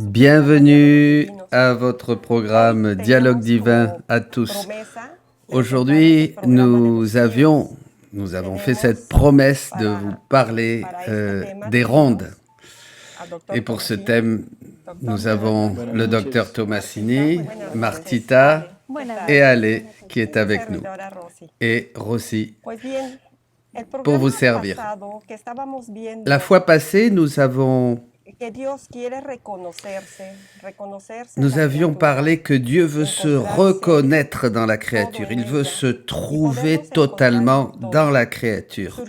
Bienvenue à votre programme Dialogue divin à tous. Aujourd'hui, nous avons fait cette promesse de vous parler des rondes. Et pour ce thème, nous avons le docteur Tomasini, Martita et Ale qui est avec nous. Et Rossi pour vous servir. La fois passée, nous avions parlé que Dieu veut se reconnaître dans la créature. Il veut se trouver totalement dans la créature.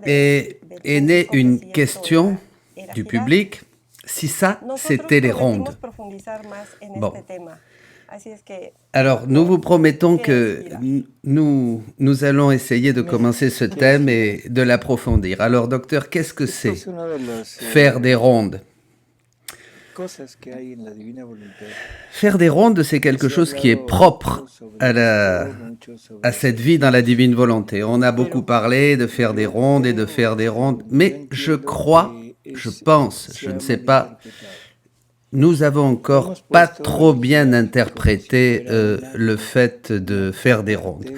Et est née une question du public, si ça, c'était les rondes. Bon. Alors, nous vous promettons que nous allons essayer de commencer ce thème et de l'approfondir. Alors, docteur, qu'est-ce que c'est faire des rondes? Faire des rondes, c'est quelque chose qui est propre à cette vie dans la divine volonté. On a beaucoup parlé de faire des rondes et de faire des rondes, mais je pense, je ne sais pas, nous avons encore pas trop bien interprété le fait de faire des rondes.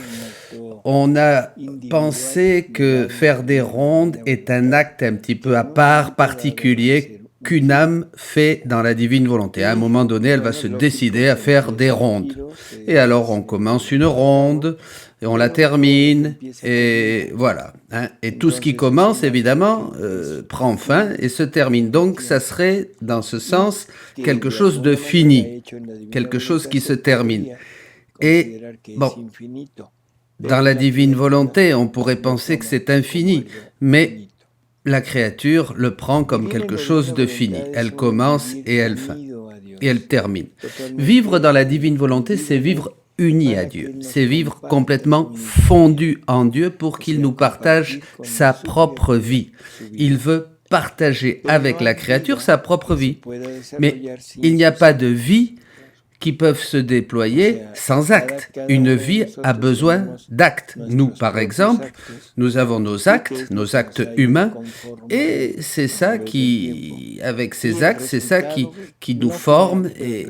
On a pensé que faire des rondes est un acte un petit peu à part, particulier, qu'une âme fait dans la divine volonté. À un moment donné, elle va se décider à faire des rondes. Et alors, on commence une ronde, et on la termine, et voilà. Et tout ce qui commence, évidemment, prend fin et se termine. Donc, ça serait, dans ce sens, quelque chose de fini, quelque chose qui se termine. Et, bon, dans la divine volonté, on pourrait penser que c'est infini, mais la créature le prend comme quelque chose de fini. Elle commence et elle termine. Vivre dans la divine volonté, c'est vivre uni à Dieu. C'est vivre complètement fondu en Dieu pour qu'il nous partage sa propre vie. Il veut partager avec la créature sa propre vie. Mais il n'y a pas de vie qui peuvent se déployer sans actes. Une vie a besoin d'actes. Nous, par exemple, nous avons nos actes humains, et c'est ça qui, avec ces actes, c'est ça qui nous forme et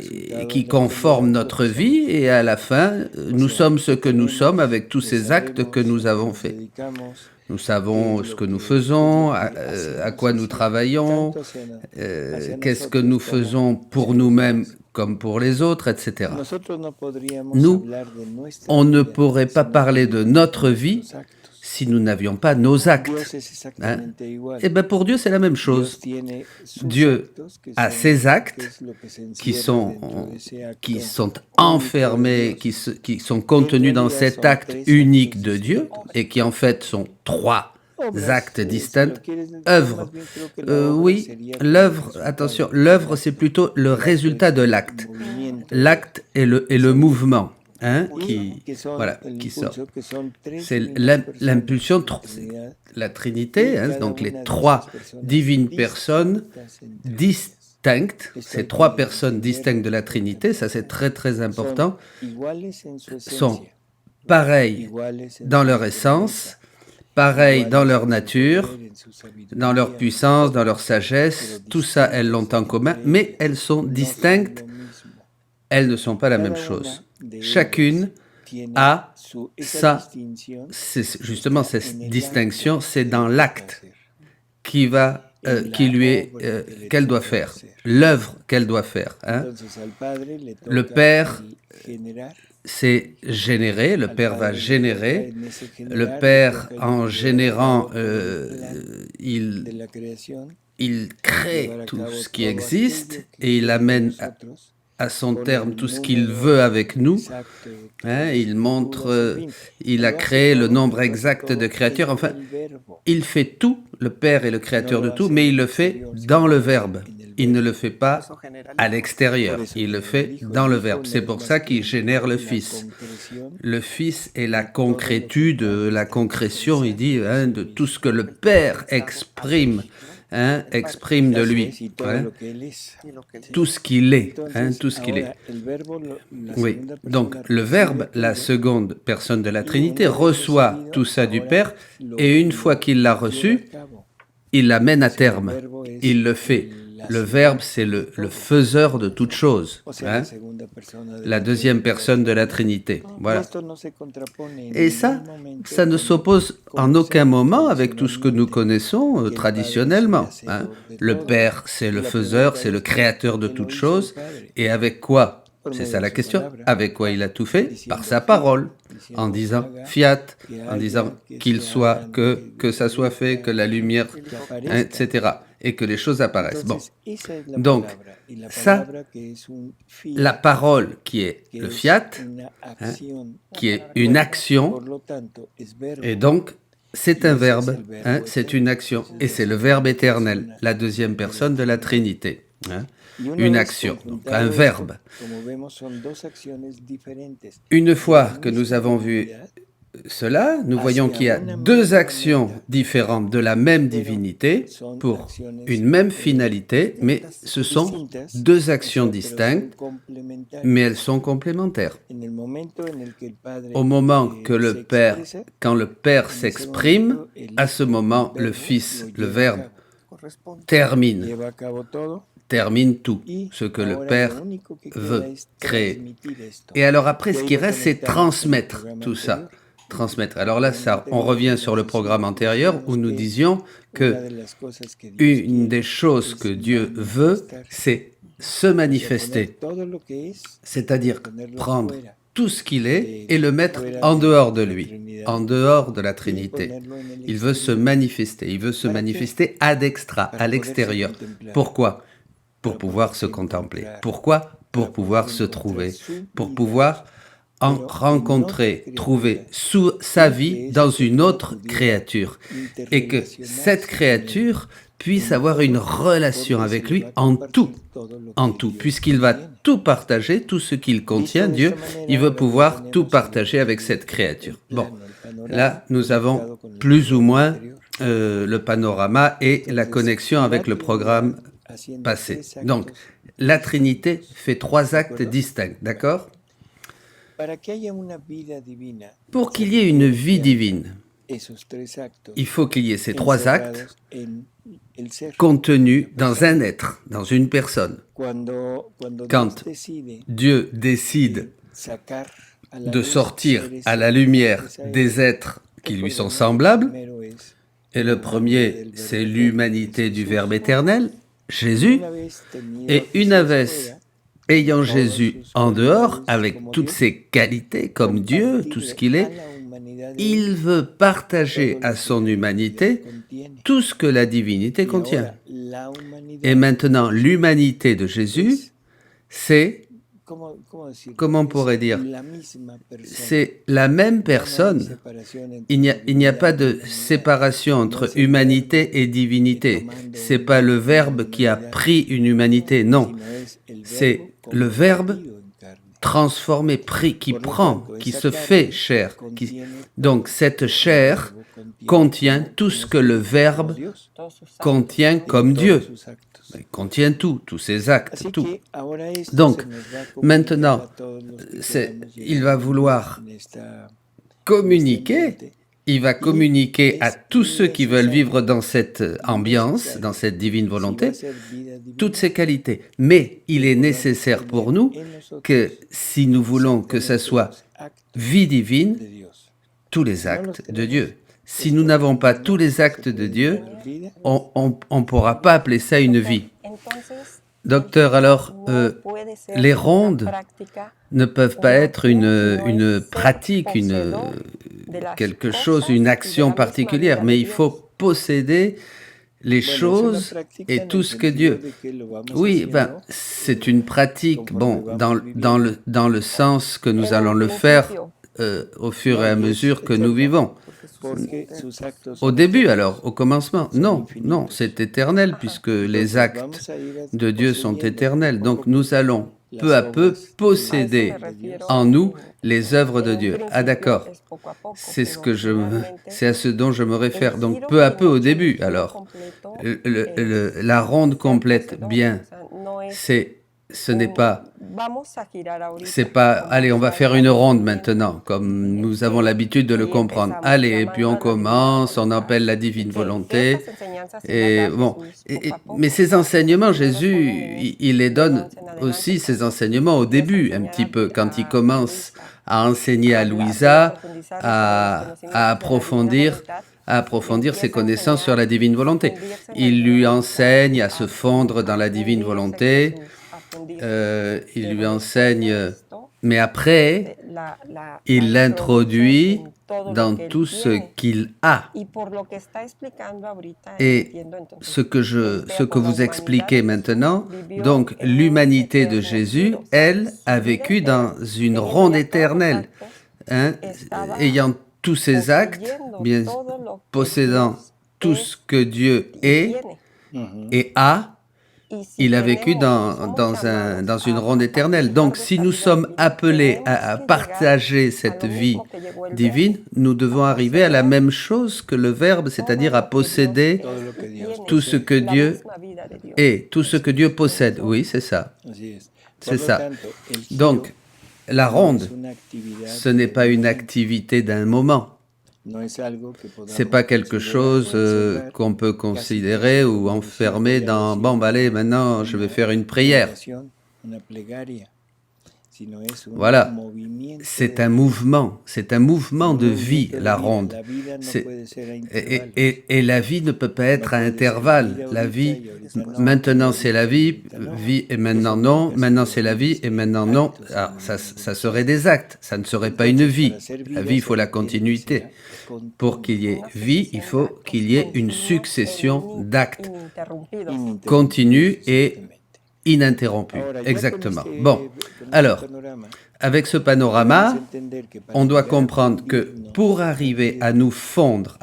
qui conforme notre vie, et à la fin, nous sommes ce que nous sommes avec tous ces actes que nous avons faits. Nous savons ce que nous faisons, à quoi nous travaillons, qu'est-ce que nous faisons pour nous-mêmes comme pour les autres, etc. Nous, on ne pourrait pas parler de notre vie si nous n'avions pas nos actes. Et bien pour Dieu, c'est la même chose. Dieu a ses actes qui sont enfermés, qui sont contenus dans cet acte unique de Dieu, et qui en fait sont trois actes distincts. Œuvre. Oui, l'œuvre, attention, l'œuvre, c'est plutôt le résultat de l'acte. L'acte est le mouvement. Qui sort. C'est l'impulsion, la Trinité, donc les trois divines personnes distinctes, ces trois personnes distinctes de la Trinité, ça c'est très très important, sont pareilles dans leur essence, pareilles dans leur nature, dans leur puissance, dans leur sagesse, tout ça elles l'ont en commun, mais elles sont distinctes, elles ne sont pas la même chose. Chacune a justement cette distinction, c'est dans l'acte qu'elle doit faire, l'œuvre qu'elle doit faire. Le Père, c'est générer, le Père va générer, le Père en générant, il crée tout ce qui existe et il amène à son terme tout ce qu'il veut avec nous. Il a créé le nombre exact de créatures. Enfin, il fait tout, le Père est le créateur de tout, mais il le fait dans le Verbe. Il ne le fait pas à l'extérieur, il le fait dans le Verbe. C'est pour ça qu'il génère le Fils. Le Fils est la concrétude, la concrétion, il dit, de tout ce que le Père exprime de lui, tout ce qu'il est, tout ce qu'il est. Oui, donc le Verbe, la seconde personne de la Trinité, reçoit tout ça du Père, et une fois qu'il l'a reçu, il la mène à terme, il le fait. Le Verbe, c'est le faiseur de toutes choses, hein? La deuxième personne de la Trinité. Voilà. Et ça ne s'oppose en aucun moment avec tout ce que nous connaissons traditionnellement, hein? Le Père, c'est le faiseur, c'est le créateur de toutes choses. Et avec quoi? C'est ça la question. Avec quoi il a tout fait? Par sa parole, en disant fiat, en disant qu'il soit, que ça soit fait, que la lumière, hein, etc. Et que les choses apparaissent. Bon. Donc, ça, la parole qui est le fiat, hein, qui est une action, et donc c'est un verbe, hein, c'est une action, et c'est le Verbe éternel, la deuxième personne de la Trinité. Hein. Une action, donc un verbe. Une fois que nous avons vu cela, nous voyons qu'il y a deux actions différentes de la même divinité pour une même finalité, mais ce sont deux actions distinctes, mais elles sont complémentaires. Au moment que le Père, quand le Père s'exprime, à ce moment, le Fils, le Verbe, termine tout ce que le Père veut créer. Et alors après, ce qui reste, c'est transmettre tout ça. Transmettre. Alors là, on revient sur le programme antérieur où nous disions que une des choses que Dieu veut, c'est se manifester. C'est-à-dire prendre tout ce qu'il est et le mettre en dehors de lui, en dehors de la Trinité. Il veut se manifester. Il veut se manifester ad extra, à l'extérieur. Pourquoi? Pour pouvoir se contempler. Pourquoi? Pour pouvoir se trouver. Pour pouvoir en rencontrer, trouver sous sa vie dans une autre créature. Et que cette créature puisse avoir une relation avec lui en tout, puisqu'il va tout partager, tout ce qu'il contient, Dieu, il veut pouvoir tout partager avec cette créature. Bon, là, nous avons plus ou moins le panorama et la connexion avec le programme passé. Donc, la Trinité fait trois actes distincts, d'accord? Pour qu'il y ait une vie divine, il faut qu'il y ait ces trois actes contenus dans un être, dans une personne. Quand Dieu décide de sortir à la lumière des êtres qui lui sont semblables, et le premier, c'est l'humanité du Verbe éternel, Jésus, et une avesse ayant Jésus en dehors, avec toutes ses qualités comme Dieu, tout ce qu'il est, il veut partager à son humanité tout ce que la divinité contient. Et maintenant, l'humanité de Jésus, c'est, comment on pourrait dire, c'est la même personne. Il n'y a pas de séparation entre humanité et divinité. C'est pas le Verbe qui a pris une humanité, non. C'est le Verbe transformé, pris, qui prend, qui se fait chair. Donc cette chair contient tout ce que le Verbe contient comme Dieu. Il contient tout, tous ses actes, tout. Donc, maintenant, il va vouloir communiquer, il va communiquer à tous ceux qui veulent vivre dans cette ambiance, dans cette divine volonté, toutes ces qualités. Mais il est nécessaire pour nous que si nous voulons que ça soit vie divine, tous les actes de Dieu. Si nous n'avons pas tous les actes de Dieu, on ne pourra pas appeler ça une vie. Docteur, alors, les rondes ne peuvent pas être une pratique, quelque chose, une action particulière, mais il faut posséder les choses et tout ce que Dieu... Oui, c'est une pratique, bon, dans le sens que nous allons le faire au fur et à mesure que nous vivons. Au début, alors, au commencement, non, c'est éternel puisque les actes de Dieu sont éternels. Donc nous allons peu à peu posséder en nous les œuvres de Dieu. Ah d'accord, c'est à ce dont je me réfère. Donc peu à peu au début, alors, la ronde complète, bien, c'est ce n'est pas, vamos a girar c'est ahorita, pas, vamos allez, on a va dar faire la une ronde orden maintenant, comme nous avons l'habitude de le y comprendre. empezamos Allez, et puis llamando on a la divina commence, on voluntad. appelle la Y divine que estas volonté. enseñanzas sí las Et da bon, Jesús poco a mais poco. ces O sea, enseignements, no los Jésus, pone il les de donne once en adelante aussi, ces cuando enseignements au empieza a début, un enseñar petit peu, quand il a commence Luisa à enseigner a à hablar y a Louisa, profundizar sobre los à conocimientos de la divina voluntad. approfondir ses Empieza a connaissances sur la enseñar divine a volonté. fundirse en la Il divina lui voluntad, enseigne à se fondre dans la divine fundirse volonté, Jesús, a fundirse. il lui Pero enseigne, después de esto, mais après, la il introduce l'introduit en todo lo dans que él tout ce tiene. qu'il a. Y por lo que está explicando ahorita, Et entiendo entonces, ce que por la vous humanidad expliquez de Jesús, maintenant, vivió donc en un l'humanité de eterno Jésus, giro. O sea, elle, su a vida vécu entera, dans une teniendo ronde ya todos los éternelle, actos, hein, estaba ayant tous ses actes, poseyendo bien, todo lo que possédant Dios tout es ce que Dieu y est tiene. et a. Y si Il a vécu tenemos, somos dans une llamados ronde a éternelle. participar Donc, de si esta nous vida sommes divina, appelés tenemos à que llegar partager a cette lo vie mismo que llegó el divine, nous devons a arriver à la poseer même chose que le Verbe, c'est-à-dire à todo lo que Dios posséder es y tiene, tout ce que la Dieu misma vida de Dios. est, tout ce que Dieu possède. Por eso, Oui, c'est ça. C'est ça. Donc, Donc, la ronde, ce n'est pas une activité d'un moment. C'est pas quelque chose qu'on peut considérer ou enfermer dans bon, bah, allez, maintenant je vais faire une prière. Voilà, c'est un mouvement de vie, la ronde. Et la vie ne peut pas être à intervalles. La vie, maintenant c'est la vie et maintenant non, maintenant c'est la vie et maintenant non. Alors, ça serait des actes, ça ne serait pas une vie. La vie, il faut la continuité. Pour qu'il y ait vie, il faut qu'il y ait une succession d'actes continus et ininterrompus. Exactement. Bon, alors, avec ce panorama, on doit comprendre que pour arriver à nous fondre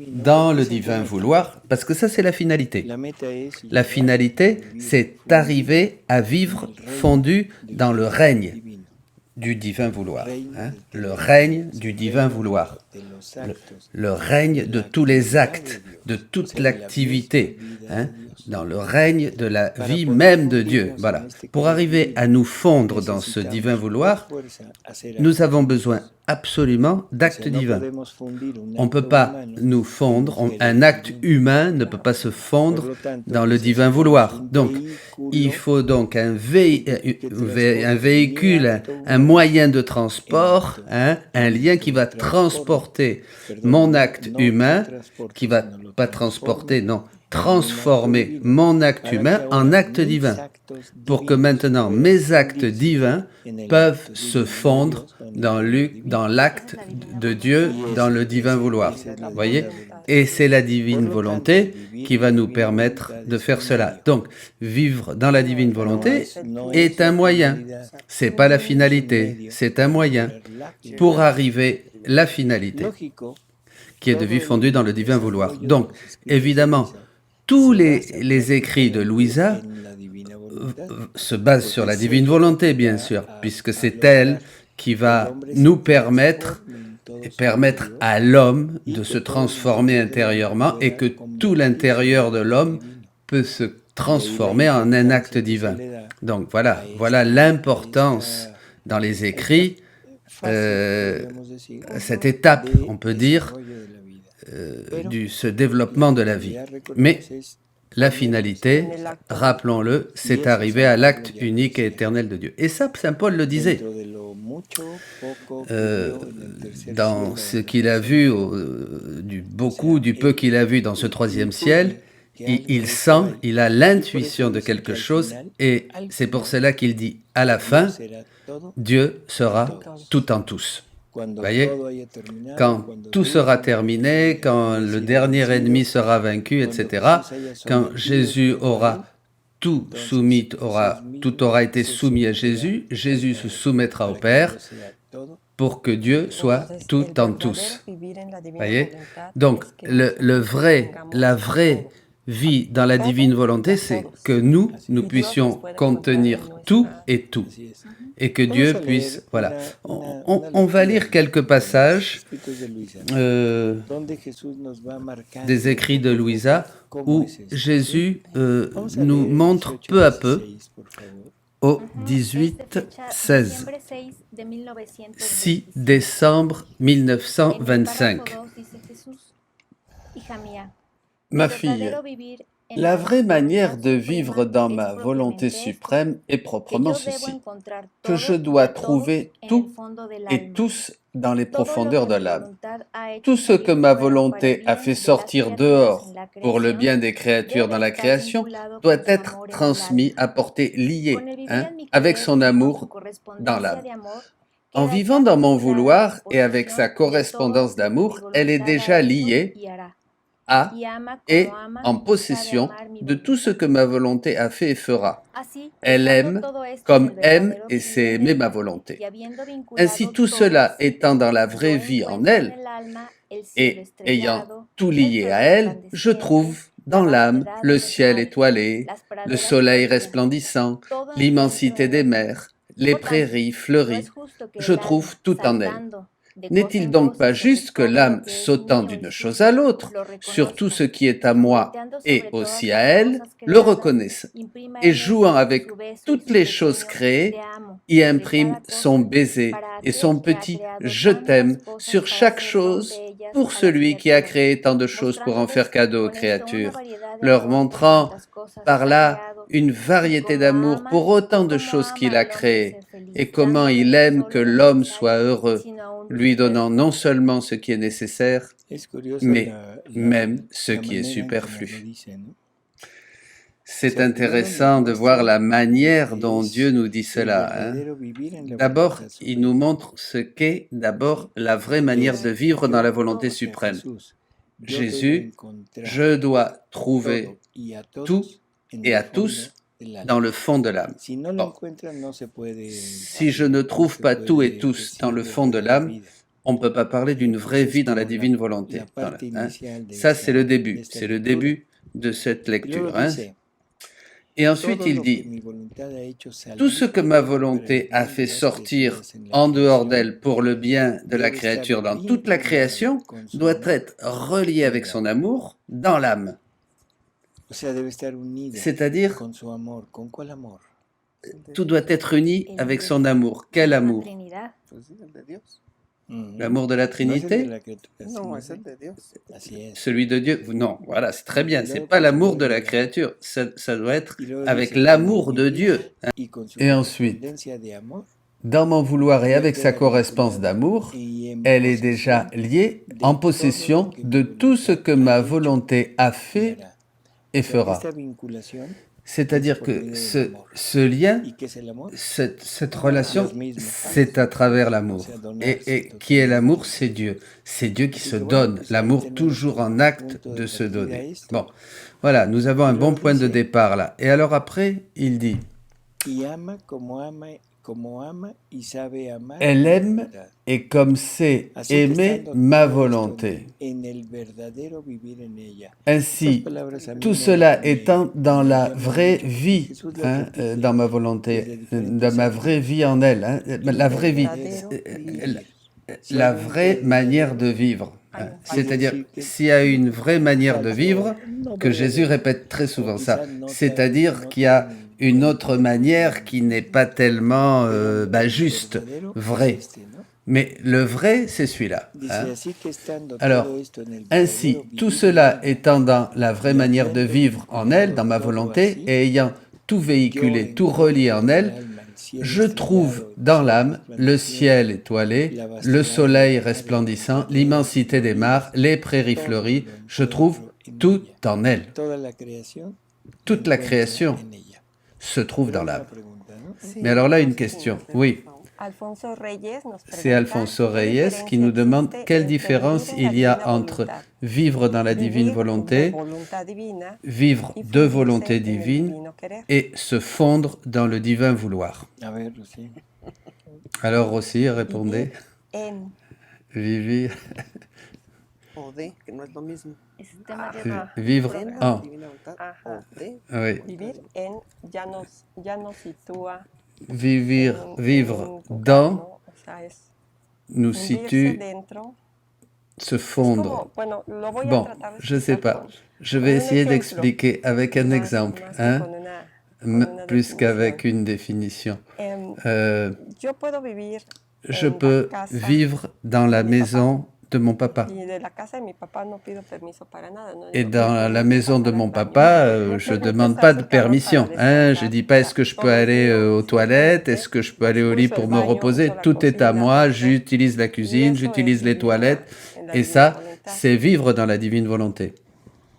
dans le divin vouloir, parce que ça c'est la finalité. La finalité, c'est d'arriver à vivre fondu dans le règne du divin vouloir, hein? Le règne du divin vouloir, le règne de tous les actes, de toute l'activité, hein? Dans le règne de la vie même de Dieu. Voilà. Pour arriver à nous fondre dans ce divin vouloir, nous avons besoin absolument d'actes divins. On ne peut pas nous fondre, un acte humain ne peut pas se fondre dans le divin vouloir. Donc, il faut donc un véhicule, un moyen de transport, hein, un lien qui va transporter mon acte humain, qui va pas transporter, non, transformer mon acte humain en acte divin, pour que maintenant mes actes divins peuvent se fondre dans l'acte de Dieu, dans le divin vouloir. Vous voyez? Et c'est la divine volonté qui va nous permettre de faire cela. Donc, vivre dans la divine volonté est un moyen. C'est pas la finalité, c'est un moyen pour arriver à la finalité, qui est de vivre fondue dans le divin vouloir. Donc, évidemment, tous les écrits de Louisa se basent sur la divine volonté, bien sûr, puisque c'est elle qui va nous permettre à l'homme de se transformer intérieurement et que tout l'intérieur de l'homme peut se transformer en un acte divin. Donc voilà l'importance dans les écrits, cette étape, on peut dire, ce développement de la vie. Mais la finalité, rappelons-le, c'est arriver à l'acte unique et éternel de Dieu. Et ça, Saint Paul le disait. Dans ce qu'il a vu, du peu qu'il a vu dans ce troisième ciel, il a l'intuition de quelque chose, et c'est pour cela qu'il dit, à la fin, Dieu sera tout en tous. Vous voyez, quand tout sera terminé, quand le dernier ennemi sera vaincu, etc., quand Jésus aura tout aura été soumis à Jésus, Jésus se soumettra au Père pour que Dieu soit tout en tous. Vous voyez? Donc, la vraie vie dans la divine volonté, c'est que nous puissions contenir tout et tout. Así es. Et que Vamos Dieu a leer puisse... Voilà. una On va lire lectura quelques de los passages escritos de Luisa, des donde Jesús nos va marcando écrits de poco a Louisa poco où cómo es esto, ¿sí? Jésus Vamos a nous leer montre 18, peu à peu 16, por favor. au Es de 18-16, fecha diciembre 6 de 6 1925. décembre En el 1925. párrafo 2 dice Jesús, hija mía, Ma lo fille, verdadero vivir en la la vraie manière voluntad de vivre suprema dans es ma volonté propiamente esto, suprême est que proprement yo debo ceci, encontrar que je todo y dois a todos trouver en el tout fondo del et alma. tous dans les Todo lo profondeurs que de mi l'âme. voluntad ha hecho Tout ce que salir ma fuera para el volonté a bien fait de las sortir criaturas en dehors la pour le creación bien des créatures dans debe la estar création vinculado doit con su être amor en el transmis, alma. apporté, Con lié, el vivir en mi avec querer son y con su amour dans correspondencia l'âme. de amor, En queda vivant ya dans mon vinculada la vouloir et avec sa disposición de todo correspondance lo que mi d'amour, elle est voluntad ha déjà hecho liée y hará. à Y ama et como ama en y sabe possession amar mi de tout ce voluntad. que ma volonté a fait et fera. Así, Elle estando aime todo esto en comme el aime verdadero et vivir sait en aimer ma ella, y volonté. habiendo Ainsi, vinculado tout todo, cela étant dans la yo vraie vie en encuentro en elle el alma el cielo et ayant estrellado, tout el lié sol à elle, je resplandeciente, trouve la dans l'âme vaguedad le de los ciel mares, étoilé, las le praderas soleil fértiles, resplendissant, todo encuentro l'immensité en des ella. mers, les Por tanto, prairies no fleuries. es justo que Je el trouve alma, tout en elle. saltando de cosa N'est-il en donc pas cosa sobre juste que todo l'âme, lo que es sautant mío y d'une chose à suyo, l'autre, lo sur tout reconozca, ce qui est y à moi volteando et sobre todas aussi à las elle, cosas le creadas, reconnaisse, imprima et en jouant ellas avec su beso y toutes su les choses pequeño créées, te amo y sobre imprime cada son cosa baiser para et son aquel que ha petit creado je tantas t'aime cosas sur para chaque hacer don chose de ellas pour a las celui qui a criaturas, créé tant de choses pour en faire mostrándoles cadeau aux con esto una créatures, variedad de leur amor por montrant cuantas cosas par ha là creado, une y variété como d'amour pour autant de como choses qu'il ama a al hombre créées, ser feliz, et comment dándole il no aime que solo lo l'homme soit necesario, heureux, sino aún lo lui donnant superfluo. non seulement ce qui est nécessaire, Es curiosa mais même ce la qui est manera en que nos lo superflu. dice, ¿no? C'est O sea, primero nos intéressant de voir muestra la lo manière que dont es Dieu nous dit el cela. verdadero vivir en la D'abord, voluntad il nous suprema. montre ce qu'est d'abord ¿Sí? la vraie Que manière es de vivre dans la yo, volonté o sea, suprême. Jesús, yo debo Jésus, encontrar je dois trouver todo y a tout todos en et el à fondo tous del dans alma. le fond de l'âme. Si no lo Bon, encuentran, no se puede, si je ne no trouve se pas tout et puede tous dans decir le de fond de verdadera l'âme, vida. on ne peut pas parler d'une vraie Esa es vie dans la como divine la volonté. parte inicial de Ça, c'est le de début. esta C'est le lectura. début de cette Y luego lecture. dice, Et ensuite, todo il lo que dit, mi voluntad ha hecho tout ce salir que ma fuera para el volonté a bien fait de las sortir criaturas en la en dehors creación d'elle pour le bien de la debe estar créature dans toute la vinculado création con su doit amor être relié en avec el son alma. amour dans l'âme. O sea, debe estar unido C'est-à-dire, con su amor. ¿Con cuál amor? tout doit être uni El avec de son amour. Quel la amour? Trinidad. Pues sí, el de Dios. Ujú. L'amour de la No es el de Trinité? la criatura, No, sino es el de Dios. así es. Celui de Dieu? Non, voilà, c'est très bien. C'est Vinculado pas con su l'amour amor de en la el alma. créature. Ça doit être Y luego avec dice, con el l'amour de vivir Dieu. y con su Et ensuite, correspondencia de amor, dans mon vouloir et ya avec sa queda correspondance vinculado d'amour, y en elle est déjà posesión liée de en todo possession lo que de mi tout ce voluntad que ha ma hecho volonté a y fait hará. et O sea, fera. esta vinculación es C'est-à-dire por que medio del amor. ce lien, ¿Y qué es el amor? cette relation, Dios mismo. c'est à travers O l'amour. sea, donarse Et qui est totalmente. l'amour? C'est Dieu. C'est Dieu qui Así se que bueno, donne. pues ahí L'amour tenemos toujours en como acte punto de de se partida donner. esto. Bon, voilà, nous avons un Y bon luego point de dice, départ là. Et alors après, il dit, y ama y sabe amar elle mi aime voluntad. et comme sait Así que aimer estando ma todo esto volonté. en el verdadero vivir en ella. Estas Ainsi, palabras a mí tout cela étant dans me la llaman vraie mucho, porque vie, Jesús lo repite dans ma desde volonté, diferentes dans ma vraie vie en elle, el la vraie vie, verdadero vivir. Si la hay un vraie manière de verdadero, vivre. Hay un C'est-à-dire, decir que s'il y a une vraie manière de falso, vivre, no que Jésus verdadero, répète très souvent o ça, quizás no c'est-à-dire no qu'il y a tan une autre bonito, manière qui n'est pas tellement pero el juste, verdadero es vraie. este, ¿no? Mais le vrai, c'est celui-là. Dice, así que estando Alors, todo esto en el ainsi, verdadero tout vivir cela en ella, étant dans la vraie y manière de habiendo vivre en elle, dans ma vinculado todo volonté, así, et ayant tout yo véhiculé, tout relié encuentro en en el elle, alma el cielo je trouve estrellado, el dans sol l'âme le ciel resplandeciente, étoilé, la le vastedad de soleil los mares, resplendissant, las praderas l'immensité des floridas, mares, les prairies todo fleuries, lo je trouve encuentro en tout ella. en elle. Toda la creación se Toute la encuentra création en ella. se trouve dans Luego una l'âme. pregunta, ¿no? Sí, Mais alors là, une entonces, question. sí, Oui, Alfonso Reyes nos c'est pregunta Alfonso qué Reyes qui diferencia nous demande existe quelle entre différence vivir en la il y a divina entre voluntad, vivre dans la divine vivir de volonté, voluntad divina vivre y de fundirse volonté en el divine divino querer. et se fondre dans le divin vouloir. A ver, Rocío. Alors aussi, répondez, Vivir en vivir, o de, que no es lo mismo. Vivre En en. la divina voluntad Ajá. o de. Oui. Vivir en ya nos sitúa Vivre en lugar, dans ¿no? O sea, es nous hundirse situe dentro. se Es fondre. como, bueno, lo voy a Bon, tratar de je sais explicar pas. con Je un vais essayer ejemplo, d'expliquer avec un exemple, más que hein, con una plus qu'avec definición. une définition. Em, Je yo puedo vivir en la peux casa vivre dans la de mi papá. maison de mon papa. Y de la casa de mi papá no pido permiso para nada, no Et digo, dans "Oye, la permite maison de pasar mon al baño". papa, Me je permite demande usar pas su de carro para permission. Hein, je descansar. dis pas O est-ce sea, que je peux todo es aller mío, aux toilettes, est-ce simplemente que je peux aller au lit uso el pour me baño, reposer. uso la Tout est à cocina, moi, todo. j'utilise la Y cuisine, eso es j'utilise les vivir toilettes. en la Et divina ça, voluntad. c'est vivre dans la divine volonté.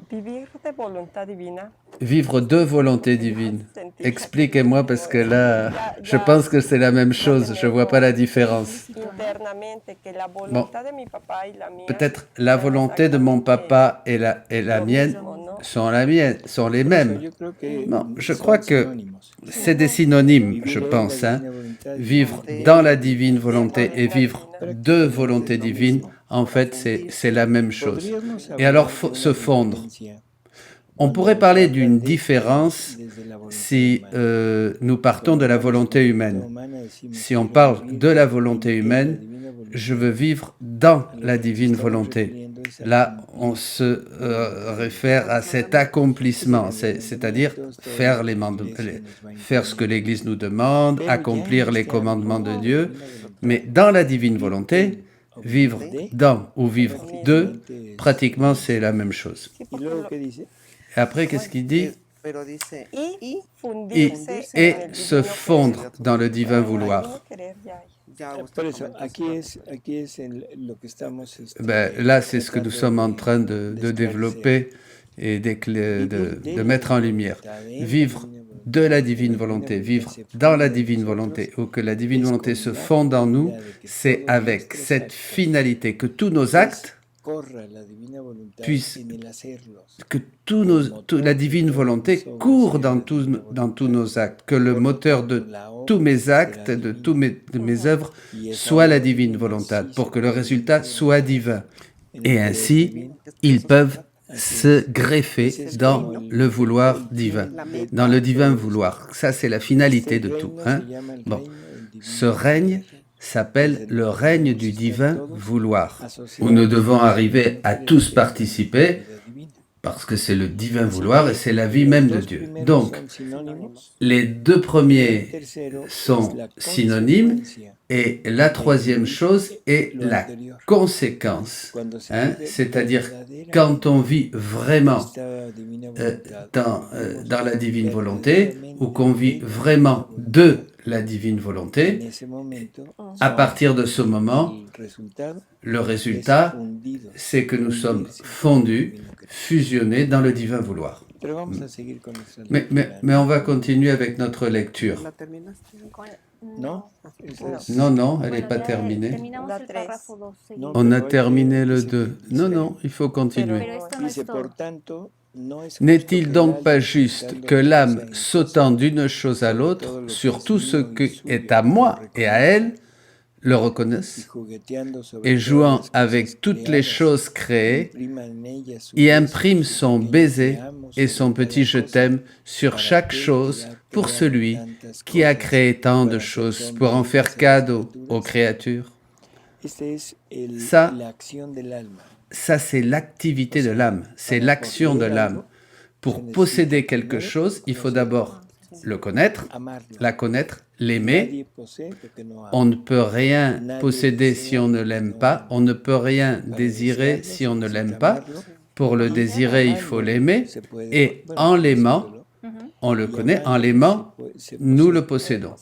Vivir de voluntad divina. Vivre de volonté divine. Expliquez-moi parce que là, je pense que c'est la même chose. Je vois pas la différence. Internamente, que la Bon, voluntad de mi papá y la mía peut-être la sean volonté de mon exactamente papa et la lo mienne mismo, ¿no? sont les Por eso mêmes. yo creo que Non, je crois son que sinónimos. c'est des synonymes, je Vivir en la pense. Hein. divina voluntad y Vivre de- dans la divine volonté et Volonté vivre divina. de volonté divine, en fait, c'est la même chose. podríamos Et alors, hablar de una se fondre. diferencia On cuando pourrait se parler habla d'une de différence desde la voluntad si humana. nous partons de la volonté humaine. Si on parle de la volonté humaine, je veux vivre dans la divine volonté. Là, on se réfère à cet accomplissement, c'est-à-dire faire, faire ce que l'Église nous demande, accomplir les commandements de Dieu. Mais dans la divine volonté, vivre dans ou vivre de, pratiquement c'est la même chose. Sí, Y porque luego, lo- ¿qué dice? Et après, qu'est-ce qu'il dit? Pero dice y Et, fundirse et en el se divino fondre dans le divin querer. vouloir. Divino querer ya hay. ya Por usted eso, comentó aquí es lo que estamos Ben, là, c'est ce que nous sommes en train de développer et de mettre en lumière. Vivre de la divine volonté, vivre dans la divine volonté, ou que la divine volonté se fonde en nous, c'est avec cette finalité que tous nos actes, puisse- que la divine volonté court dans tous nos actes, que le moteur de tous mes actes, de mes œuvres, soit la divine volonté, pour que le résultat soit divin. Et ainsi, ils peuvent se greffer dans le vouloir divin, dans le divin vouloir. Ça, c'est la finalité de tout. Hein? Bon, ce règne s'appelle le règne du divin vouloir, où nous devons arriver à tous participer, parce que c'est le divin vouloir et c'est la vie même de Dieu. Donc, les deux premiers sont synonymes et la troisième chose est la conséquence. Hein, c'est-à-dire quand on vit vraiment dans la divine volonté ou qu'on vit vraiment de la divine volonté, à partir de ce moment, le résultat, c'est que nous sommes fondus, fusionnés dans le divin vouloir. Mais on va continuer avec notre lecture. ¿La terminaste? Non Non, elle n'est pas terminée. Terminamos La el tres. párrafo 12. No, On a pero hay que- terminé le dice 2. que- Non, dice- non, il faut continuer. Pero esto no es Dice, todo. por tanto, no es justo N'est-il que donc el pas alma, juste saltando que de l'âme, cosa en sautant cosa, d'une chose à l'autre, sur tout ce qui est à moi et à elle, le reconnaisse, et jouant avec toutes les choses créées, y imprime son baiser et son petit je t'aime sur chaque chose pour celui qui a créé tant de choses pour en faire cadeau aux créatures? Ça, Ça, c'est l'activité de l'âme, c'est l'action de l'âme. Pour posséder quelque chose, il faut d'abord le connaître, la connaître, l'aimer. On ne peut rien posséder si on ne l'aime pas, on ne peut rien désirer si on ne l'aime pas. Pour le désirer, il faut l'aimer, et en l'aimant, on le connaît, en l'aimant, nous le possédons.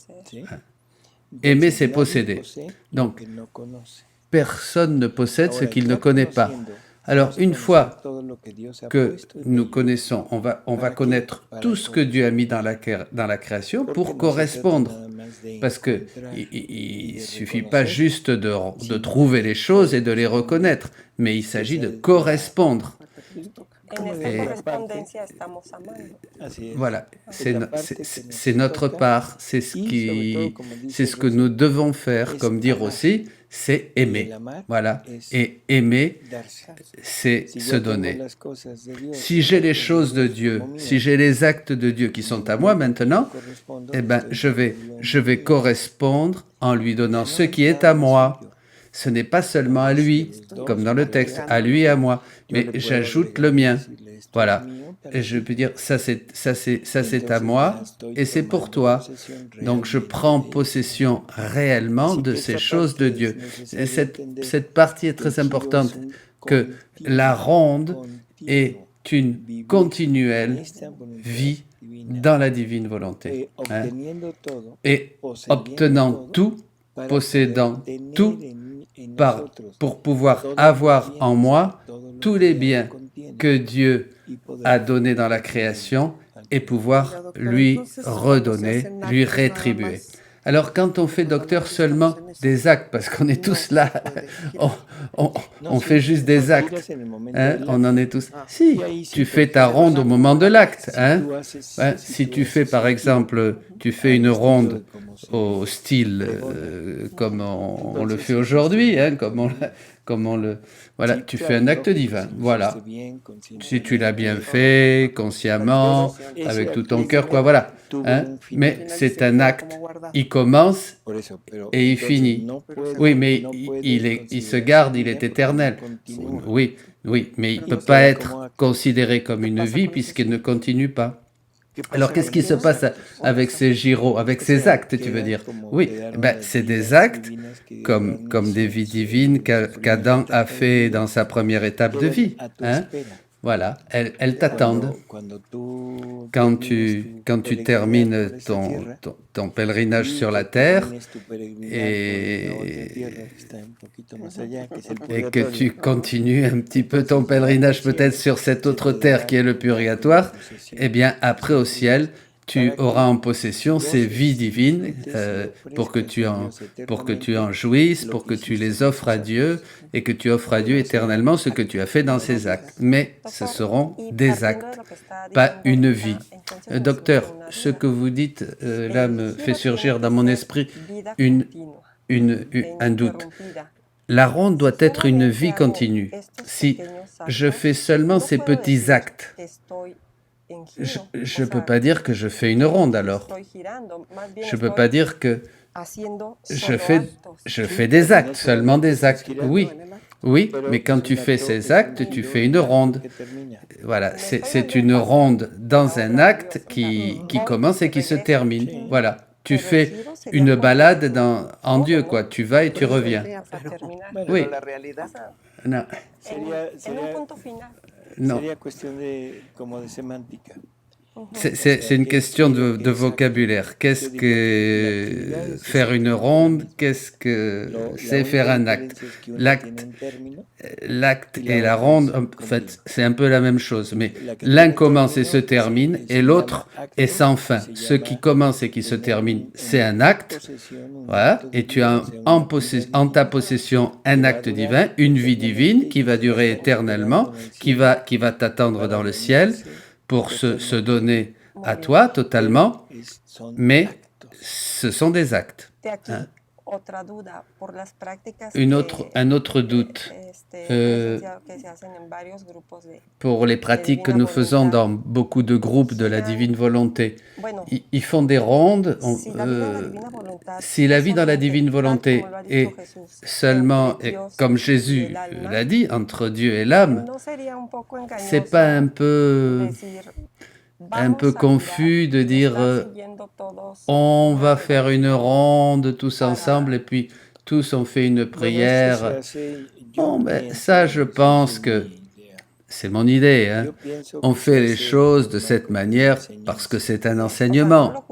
Aimer, c'est posséder. Donc, personne ne possède ce qu'il ne connaît pas. Alors, une fois que nous connaissons, on va connaître tout ce que Dieu a mis dans la création pour correspondre. Parce que il suffit pas juste de trouver les choses et de les reconnaître, mais il s'agit de correspondre. En esta correspondencia estamos amando. Voilà, c'est notre part, c'est ce que nous devons faire, comme dire aussi, c'est aimer. El amar Voilà. es Et aimer, darse. c'est Si se yo tengo donner. las cosas de Dios Si j'ai les choses de como Dieu, mías, si j'ai les actes de Dieu qui sont à moi maintenant, correspondo, eh ben, estoy je vais contribuyendo. correspondre en lui donnant ce qui est à moi. Ce n'est pas seulement à lui, comme dans le texte, à lui et à moi, mais j'ajoute le mien. Voilà. Et je peux dire, ça c'est à moi et c'est pour toi. Donc je prends possession réellement de ces choses de Dieu. Et cette partie est très importante, que la ronde est une continuelle vie dans la divine volonté. Hein. Et obtenant tout, possédant tout, pour pouvoir avoir en moi tous les biens que Dieu a donnés dans la création et pouvoir lui redonner, lui rétribuer. Alors quand on fait docteur seulement des actes, parce qu'on est tous là, on fait juste des actes, hein, on en est tous. Si, tu fais ta ronde au moment de l'acte. Hein. Hein, si tu fais par exemple, tu fais une ronde au style comme on le fait aujourd'hui, hein, comme on le... Voilà, tu fais un acte divin, voilà. Si tu l'as bien fait, consciemment, avec tout ton cœur, quoi, voilà. Hein? Mais c'est un acte, il commence et il finit. Oui, mais il se garde, il est éternel. Oui, oui, mais il ne peut pas être considéré comme une vie puisqu'il ne continue pas. Alors, qu'est-ce qui se passe avec ces gyros, avec ces actes, tu veux dire? Oui, ben, c'est des actes comme des vies divines qu'Adam a fait dans sa première étape de vie. Hein? Voilà, elles t'attendent. Quand tu termines ton pèlerinage sur la terre et que tu continues un petit peu ton pèlerinage peut-être sur cette autre terre qui est le purgatoire, eh bien après au ciel, tu auras en possession ces vies divines pour que tu en jouisses, pour que tu les offres à Dieu et que tu offres à Dieu éternellement ce que tu as fait dans ces actes. Mais ce seront des actes, pas une vie. Docteur, ce que vous dites là me fait surgir dans mon esprit un doute. La ronde doit être une vie continue. Si je fais seulement ces petits actes, je ne peux pas dire que je fais une ronde alors. Je ne peux pas dire que je fais des actes, seulement des actes. Oui, oui, mais quand tu fais ces actes, tu fais une ronde. Voilà, c'est une ronde dans un acte qui commence et qui se termine. Voilà, tu fais une balade en Dieu, quoi. Tu vas et tu reviens. Oui. Non. Non. C'est une question de vocabulaire. Qu'est-ce que faire une ronde? Qu'est-ce que c'est faire un acte? L'acte et la ronde, en fait, c'est un peu la même chose. Mais l'un commence et se termine, et l'autre est sans fin. Ce qui commence et qui se termine, c'est un acte. Voilà. Et tu as en ta possession un acte divin, une vie divine qui va durer éternellement, qui va t'attendre dans le ciel pour se donner à toi totalement, mais ce sont des actes. Hein. Un autre doute pour les pratiques que nous faisons dans beaucoup de groupes de la divine volonté. Ils font des rondes. Si la vie dans la divine volonté est seulement, comme Jésus l'a dit, entre Dieu et l'âme, c'est pas un peu confus de dire on va faire une ronde tous ensemble et puis tous on fait une prière. Bon, ben, ça, je pense que c'est mon idée. Hein. On fait les choses de cette manière parce que c'est un enseignement.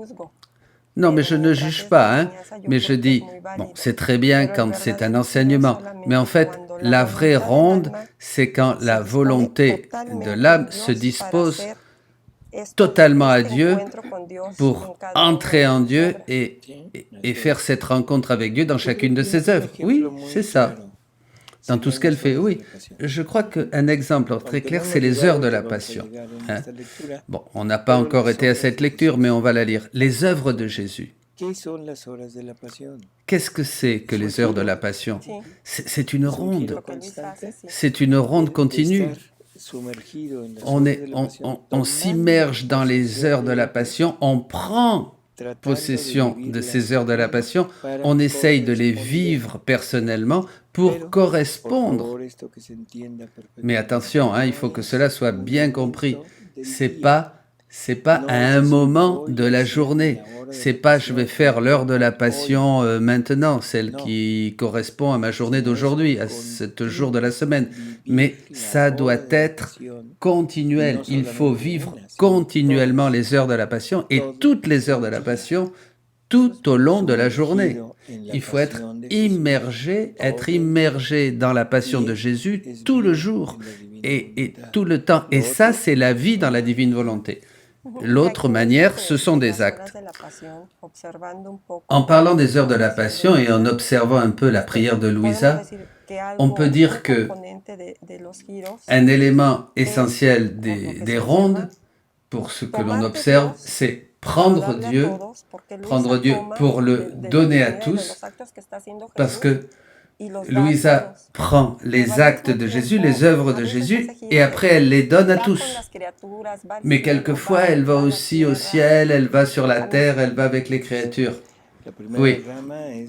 Non, mais je ne juge pas. Hein. Mais je dis, bon, c'est très bien quand c'est un enseignement. Mais en fait, la vraie ronde, c'est quand la volonté de l'âme se dispose totalement à Dieu pour entrer en Dieu et faire cette rencontre avec Dieu dans chacune de ses œuvres. Oui, c'est ça. Dans tout ce qu'elle fait, oui. Je crois qu'un exemple très clair, c'est les heures de la Passion. Hein. Bon, on n'a pas encore été à cette lecture, mais on va la lire. Les œuvres de Jésus. ¿Qué son las horas de la pasión? Qu'est-ce que c'est que les heures de la passion? Sí, C'est une Es un ronde. giro lo que Luisa hace, constante sí. C'est une ronde de continue. estar sumergido en las On, horas est, de la on, pasión, on- on tomando s'immerge dans les heures de la posesión passion, on prend tratando de possession de vivirlas ces heures de la passion, para on essaye de les corresponder. vivre personnellement pour Pero, por correspondre. favor, esto que se entienda Mais perfectamente. attention, hein, il faut No que es cela soit un bien compris. momento del C'est día. pas No à es un decir, moment voy de a la hacer journée. la hora de C'est la pas je vais pasión faire que me l'heure de la toca hoy. passion maintenant, celle No, qui correspond à ma journée sino es d'aujourd'hui, un à ce jour de la semaine. vivir Mais la ça hora doit de la être pasión, continuel. no Il faut solamente vivre una, sino continuellement todas, les heures de la passion et todo toutes les heures de el la día, passion tout au long de la journée. sumergido en la Il faut être pasión de Jesús immergé, être todo el día. immergé dans la passion Y de Jésus es tout le vivir jour en la divina et voluntad. tout le temps. Lo Et ça, otro c'est la vie dans la divine volonté. Ujú. Y L'autre aquí nos manière, dice ce sont que des las horas actes. de la pasión, observando un poco En parlant des heures de lo la que decía passion et en Luisa, observant un peu la prière de podemos Louisa, decir que on peut algo, un dire que componente de los giros un élément es, essentiel por lo que des se rondes, observa, pour ce que l'on tomar de observe, Dios c'est para prendre darle a Dieu, todos, porque prendre Luisa Dieu toma pour le de la donner à divinidad y de tous, los actos que está haciendo parce Jesús que y los da a Louisa todos. prend Pero les al actes mismo de Jésus, tiempo, les œuvres a de veces Jésus, hace et giros après elle les donne à va con tous. las criaturas, va al Mais cielo, quelquefois, elle va va a la aussi au tierra, ciel, elle va sur la a los terre, elle va avec les créatures. La primera Oui, rama es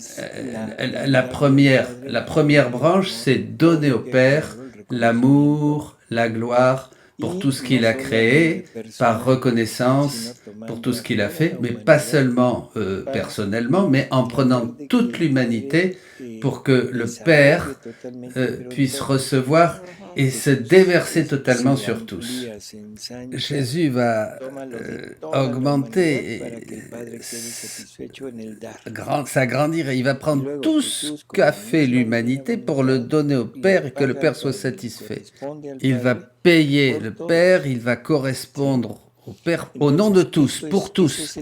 la première branche, c'est donner au Père l'amour, la gloire pour tout ce qu'il a créé, par reconnaissance pour tout ce qu'il a fait, mais pas seulement personnellement, mais en prenant toute l'humanité pour que le Père puisse recevoir et se déverser totalement sur tous. Jésus va augmenter, s'agrandir et il va prendre tout ce qu'a fait l'humanité pour le donner au Père et que le Père soit satisfait. Il va payer le Père, il va correspondre au Père au nom de tous, pour tous.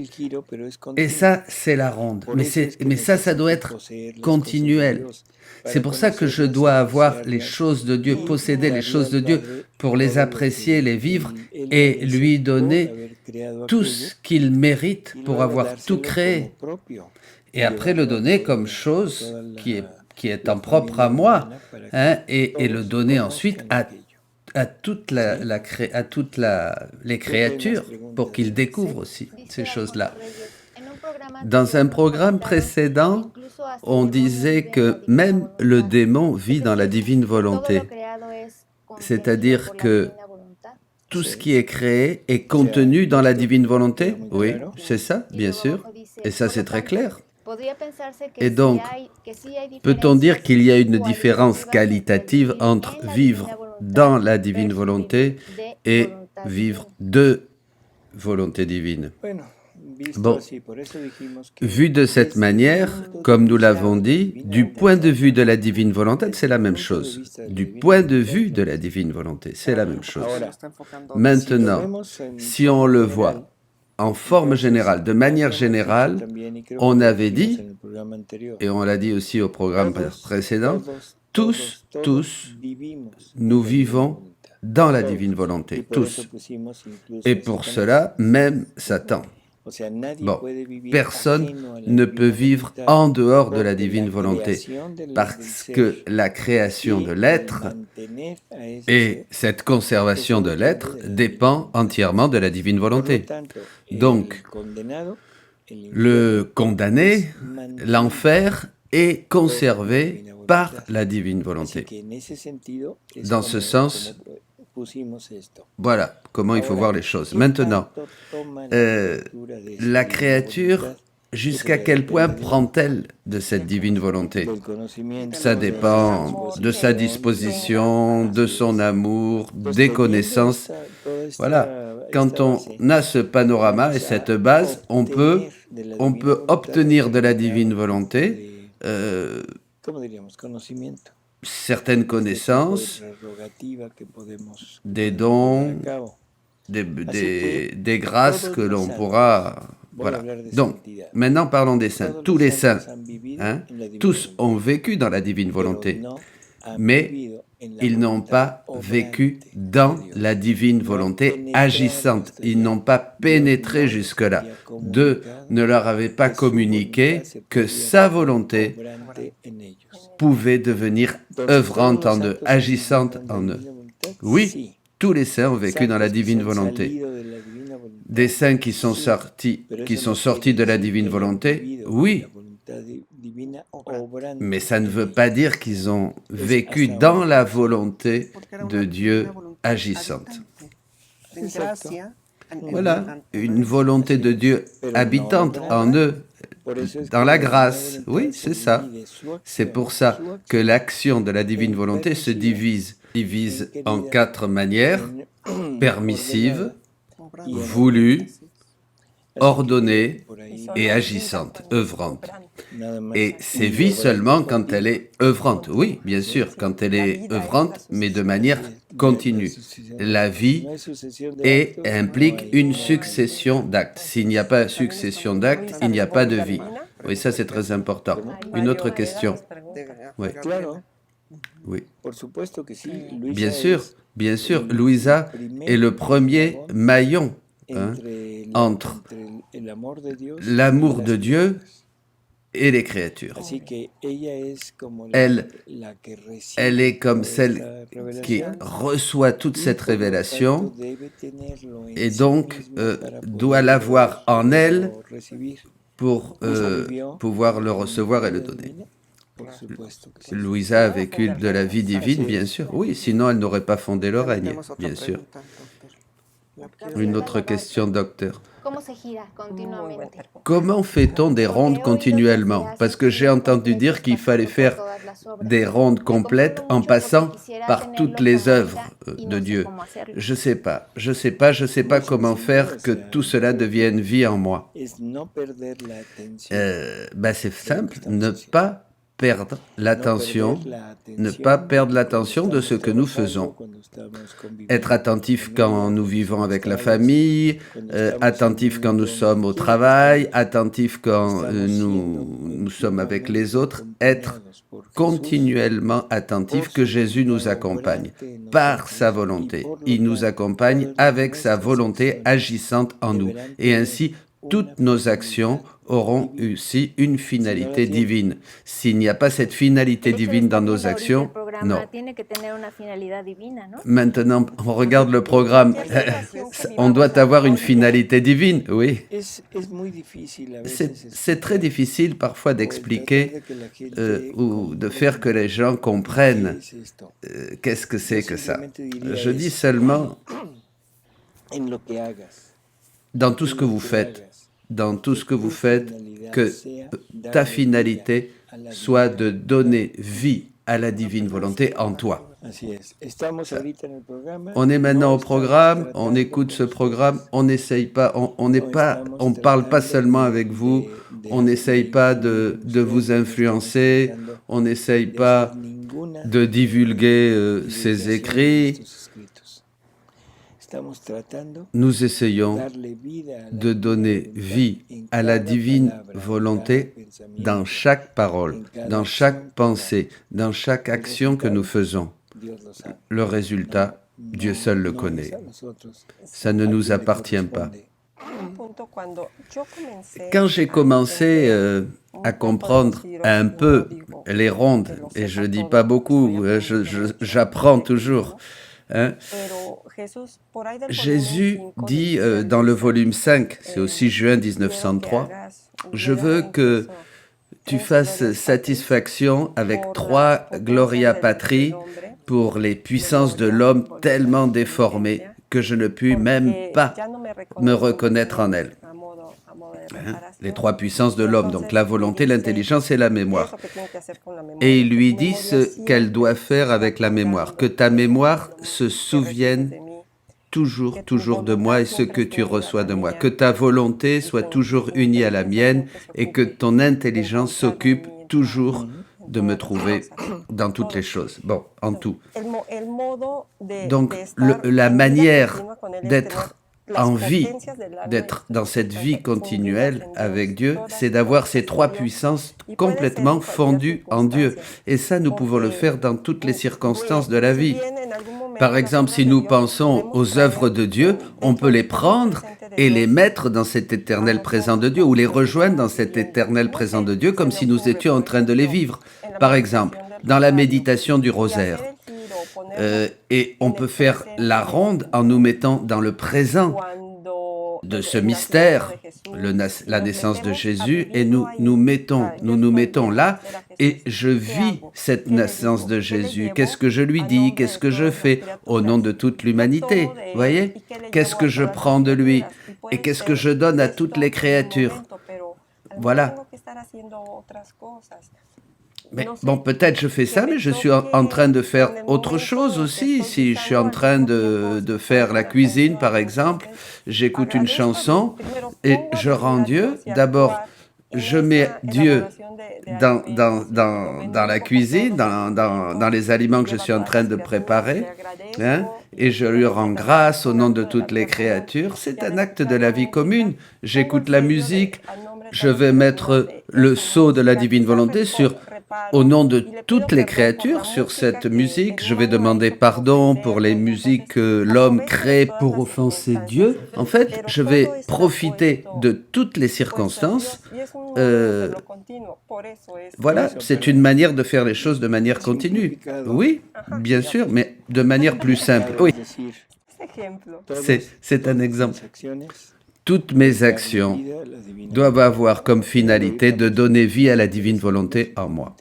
Et ça, c'est la ronde. Mais ça doit être continuel. C'est pour ça que je dois avoir les choses de Dieu, posséder les choses de Dieu pour les apprécier, les vivre et lui donner tout ce qu'il mérite pour avoir tout créé. Et après le donner comme chose qui est en propre à moi, hein, et le donner ensuite à toutes les créatures pour qu'ils découvrent aussi ces choses-là. Dans un programme précédent, on disait que même le démon vit dans la divine volonté. C'est-à-dire que tout ce qui est créé est contenu dans la divine volonté. Oui, c'est ça, bien sûr. Et ça, c'est très clair. Et donc, peut-on dire qu'il y a une différence qualitative entre vivre dans la divine volonté et vivre de volonté divine? Bon, vu de cette manière, comme nous l'avons dit, du point de vue de la divine volonté, c'est la même chose. Du point de vue de la divine volonté, c'est la même chose. Maintenant, si on le voit en forme générale, de manière générale, on avait dit, et on l'a dit aussi au programme précédent, tous, nous vivons dans la divine volonté, tous. Et pour cela, même Satan. Bon, personne ne peut vivre en dehors de la divine volonté parce que la création de l'être et cette conservation de l'être dépend entièrement de la divine volonté. Donc, le condamné, l'enfer, est conservé par la divine volonté. Dans ce sens, voilà comment il faut voir les choses. Maintenant, la créature, jusqu'à quel point prend-elle de cette divine volonté? Ça dépend de sa disposition, de son amour, des connaissances. Voilà, quand on a ce panorama et cette base, on peut obtenir de la divine volonté certaines connaissances, des dons, des grâces que l'on pourra... Voilà. Donc, maintenant parlons des saints. Tous les saints, hein, tous ont vécu dans la divine volonté, mais Ils n'ont pas vécu dans la divine volonté agissante. Ils n'ont pas pénétré jusque-là. 2, ne leur avait pas communiqué que sa volonté pouvait devenir œuvrante en eux, agissante en eux. Oui, tous les saints ont vécu dans la divine volonté. Des saints qui sont sortis de la divine volonté, oui, mais ça ne veut pas dire qu'ils ont vécu dans la volonté de Dieu agissante. Voilà, une volonté de Dieu habitante en eux, dans la grâce. Oui, c'est ça. C'est pour ça que l'action de la divine volonté se divise en 4 manières: permissive, voulue, ordonnée et agissante, œuvrante. Et c'est vie seulement quand elle est œuvrante. Oui, bien sûr, quand elle est œuvrante, mais de manière continue. La vie implique une succession d'actes. S'il n'y a pas succession d'actes, il n'y a pas de vie. Oui, ça c'est très important. Une autre question. Oui. Oui. Bien sûr, Luisa est le premier maillon entre l'amour de Dieu et les créatures. Elle est comme celle qui reçoit toute cette révélation et donc doit l'avoir en elle pour pouvoir le recevoir et le donner. Luisa a vécu de la vie divine, bien sûr. Oui, sinon elle n'aurait pas fondé le règne, bien sûr. Une autre question, docteur. Comment fait-on des rondes continuellement? Parce que j'ai entendu dire qu'il fallait faire des rondes complètes en passant par toutes les œuvres de Dieu. Je sais pas comment faire que tout cela devienne vie en moi. C'est simple, ne pas perdre l'attention de ce que nous faisons. Être attentif quand nous vivons avec la famille, attentif quand nous sommes au travail, attentif quand nous sommes avec les autres, être continuellement attentif que Jésus nous accompagne par sa volonté. Il nous accompagne avec sa volonté agissante en nous. Et ainsi, toutes nos actions auront aussi une finalité divine. S'il n'y a pas cette finalité divine dans nos actions, non. Maintenant, on regarde le programme. On doit avoir une finalité divine, oui. C'est très difficile parfois d'expliquer ou de faire que les gens comprennent qu'est-ce que c'est que ça. Je dis seulement, dans tout ce que vous faites, que ta finalité soit de donner vie à la divine volonté en toi. On est maintenant au programme, on écoute ce programme, on n'essaye pas, on parle pas seulement avec vous, on n'essaye pas de vous influencer, on n'essaye pas de divulguer ses écrits. Nous essayons de donner vie à la divine volonté dans chaque parole, dans chaque pensée, dans chaque action que nous faisons. Le résultat, Dieu seul le connaît. Ça ne nous appartient pas. Quand j'ai commencé à comprendre un peu les rondes, et je ne dis pas beaucoup, j'apprends toujours, Jésus dit dans le volume 5, c'est au 6 juin 1903, « Je veux que tu fasses satisfaction avec 3 Gloria Patri pour les puissances de l'homme tellement déformées que je ne puis même pas me reconnaître en elles. » Les 3 puissances de l'homme, donc la volonté, l'intelligence et la mémoire. Et il lui dit ce qu'elle doit faire avec la mémoire, que ta mémoire se souvienne toujours de moi et ce que tu reçois de moi, que ta volonté soit toujours unie à la mienne et que ton intelligence s'occupe toujours de me trouver dans toutes les choses, bon, en tout. Donc, la manière d'être envie d'être dans cette vie continuelle avec Dieu, c'est d'avoir ces trois puissances complètement fondues en Dieu. Et ça, nous pouvons le faire dans toutes les circonstances de la vie. Par exemple, si nous pensons aux œuvres de Dieu, on peut les prendre et les mettre dans cet éternel présent de Dieu, ou les rejoindre dans cet éternel présent de Dieu, comme si nous étions en train de les vivre. Par exemple, dans la méditation du rosaire. Et on peut faire la ronde en nous mettant dans le présent de ce mystère, la naissance de Jésus, et nous nous mettons là, et je vis cette naissance de Jésus. Qu'est-ce que je lui dis? Qu'est-ce que je fais au nom de toute l'humanité? Vous voyez? Qu'est-ce que je prends de lui? Et qu'est-ce que je donne à toutes les créatures? Voilà. Mais bon, peut-être je fais ça, mais je suis en train de faire autre chose aussi. Si je suis en train de faire la cuisine, par exemple, j'écoute une chanson et je rends Dieu. D'abord, je mets Dieu dans la cuisine, dans les aliments que je suis en train de préparer, hein, et je lui rends grâce au nom de toutes les créatures. C'est un acte de la vie commune. J'écoute la musique, je vais mettre le sceau de la divine volonté au nom de toutes les créatures sur cette musique. Je vais demander pardon pour les musiques que l'homme crée pour offenser Dieu. En fait, je vais profiter de toutes les circonstances. Voilà, c'est une manière de faire les choses de manière continue. Oui, bien sûr, mais de manière plus simple. Oui, c'est un exemple. Toutes mes actions doivent avoir comme finalité de donner vie à la divine volonté en moi.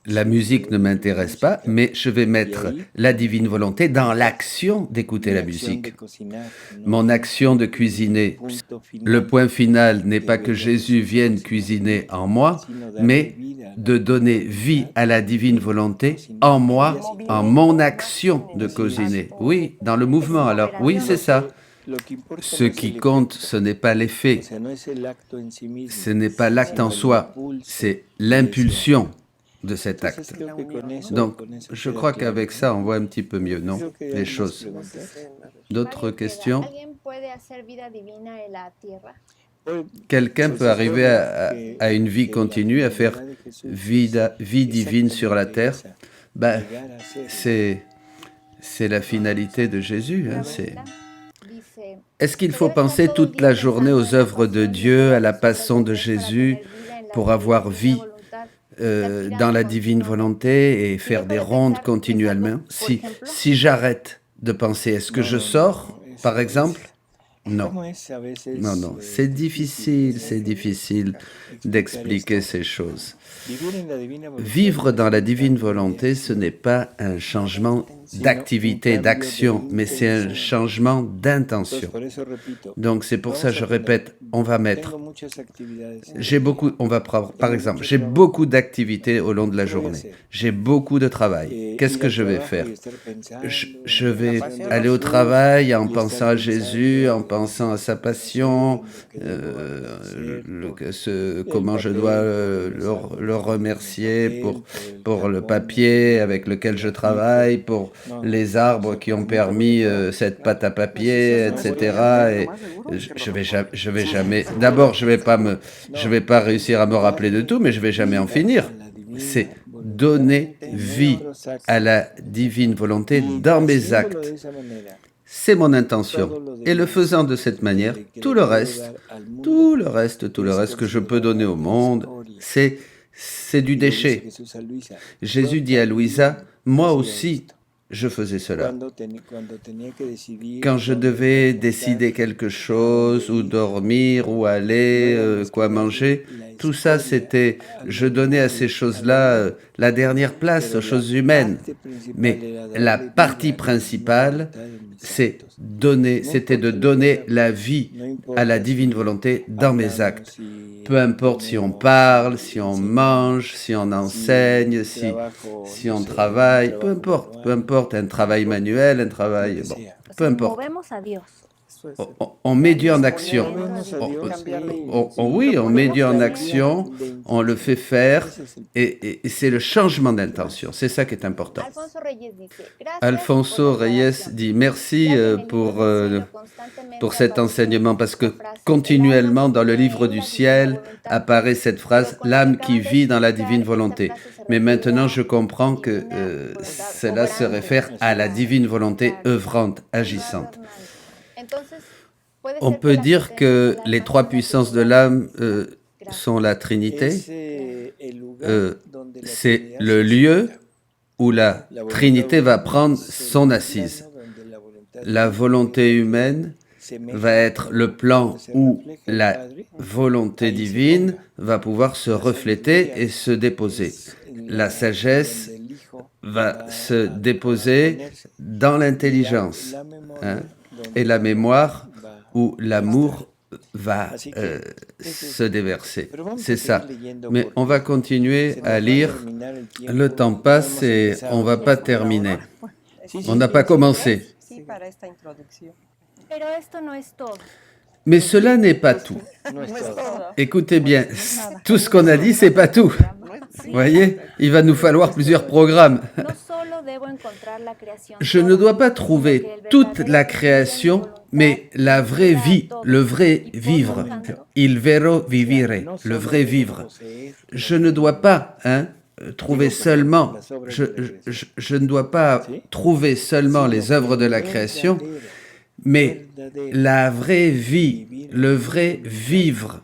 La musique ne m'intéresse pas, mais je vais mettre la divine volonté dans l'action d'écouter la musique. Mon action de cuisiner, le point final n'est pas que Jésus vienne cuisiner en moi, mais de donner vie à la divine volonté en moi, en mon action de cuisiner. Oui, dans le mouvement alors. Oui, c'est ça. Ce qui compte, ce n'est pas l'effet, ce n'est pas l'acte en soi, c'est l'impulsion de cet acte. Donc, je crois qu'avec ça, on voit un petit peu mieux, non, les choses. D'autres questions? Quelqu'un peut arriver à une vie continue, à faire vie divine sur la terre. Ben, c'est la finalité de Jésus, hein, Est-ce qu'il faut penser toute la journée aux œuvres de Dieu, à la passion de Jésus, pour avoir vie dans la divine volonté et faire des rondes continuellement? Si j'arrête de penser, est-ce que je sors, par exemple? Non. Non, c'est difficile d'expliquer ces choses. Vivre dans la divine volonté, ce n'est pas un changement d'activité, d'action, mais c'est un changement d'intention. Donc c'est pour ça, je répète, on va mettre, par exemple, j'ai beaucoup d'activités au long de la journée, j'ai beaucoup de travail. Qu'est-ce que je vais faire? Je vais aller au travail en pensant à Jésus, en pensant à sa passion, comment je dois le remercier pour le papier avec lequel je travaille, pour les arbres qui ont permis cette pâte à papier, etc. Et je vais jamais. D'abord, je vais pas réussir à me rappeler de tout, mais je vais jamais en finir. C'est donner vie à la divine volonté dans mes actes. C'est mon intention. Et le faisant de cette manière, tout le reste que je peux donner au monde, c'est du déchet. Jésus dit à Louisa, moi aussi, je faisais cela. Quand je devais décider quelque chose, ou dormir, ou aller, quoi manger, tout ça, je donnais à ces choses-là la dernière place, aux choses humaines. Mais la partie principale, c'était de donner la vie à la divine volonté dans mes actes. Peu importe si on parle, si on mange, si on enseigne, si on travaille, peu importe, un travail manuel, un travail, peu importe. Eso es. on met Dieu en action. Ponemos a Dios Oui, on met Dieu en action, on le fait faire, et c'est le changement d'intention. C'est ça qui est important. Alfonso Reyes dit merci pour cet enseignement, parce que continuellement dans le livre du ciel apparaît cette phrase « l'âme qui vit dans la divine volonté ». Mais maintenant je comprends que cela se réfère à la divine volonté œuvrante, agissante. On peut dire que les trois puissances de l'âme sont la Trinité. C'est le lieu où la Trinité va prendre son assise. La volonté humaine va être le plan où la volonté divine va pouvoir se refléter et se déposer. La sagesse va se déposer dans l'intelligence, hein, et la mémoire où l'amour va se déverser. C'est ça. Mais on va continuer à lire. Le temps passe et on ne va pas terminer. On n'a pas commencé. Sí, para esta introducción. Mais cela n'est pas tout. Écoutez bien, tout ce qu'on a dit, c'est pas tout. Vous voyez, il va nous falloir plusieurs programmes. Je ne dois pas trouver toute la création, mais la vraie vie, le vrai vivre. Il vero vivere, le vrai vivre. Je ne dois pas trouver seulement, je ne dois pas trouver seulement les œuvres de la création, mais la vraie vie, le vrai vivre,